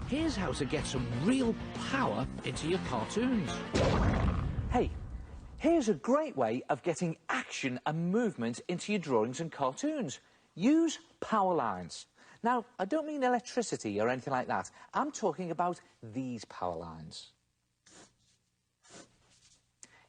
Here's how to get some real power into your cartoons. Hey, here's a great way of getting action and movement into your drawings and cartoons. Use power lines. Now, I don't mean electricity or anything like that. I'm talking about these power lines.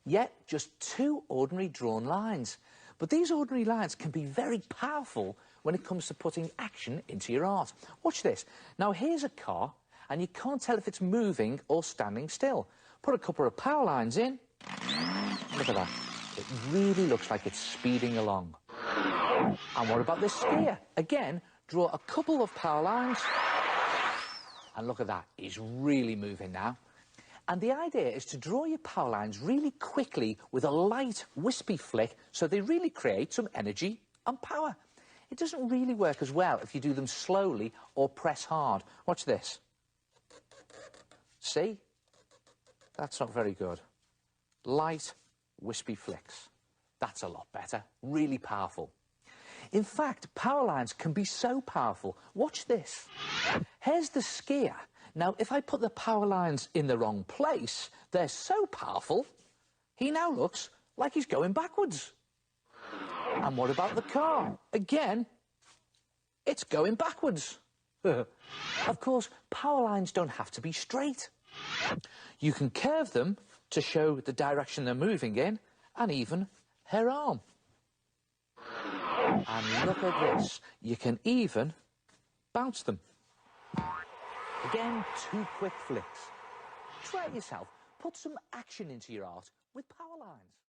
Yet, just two ordinary drawn lines. But these ordinary lines can be very powerful when it comes to putting action into your art. Watch this. Now, here's a car, and you can't tell if it's moving or standing still. Put a couple of power lines in. Look at that. It really looks like it's speeding along. And what about this skier? Again, draw a couple of power lines. And look at that. He's really moving now. And the idea is to draw your power lines really quickly with a light, wispy flick so they really create some energy and power. It doesn't really work as well if you do them slowly or press hard. Watch this. See? That's not very good. Light, wispy flicks. That's a lot better. Really powerful. In fact, power lines can be so powerful. Watch this. Here's the skier. Now, if I put the power lines in the wrong place, they're so powerful, he now looks like he's going backwards. And what about the car? Again, it's going backwards. Of course, power lines don't have to be straight. You can curve them to show the direction they're moving in, and even her arm. And look at this. You can even bounce them. Again, two quick flicks. Try it yourself. Put some action into your art with power lines.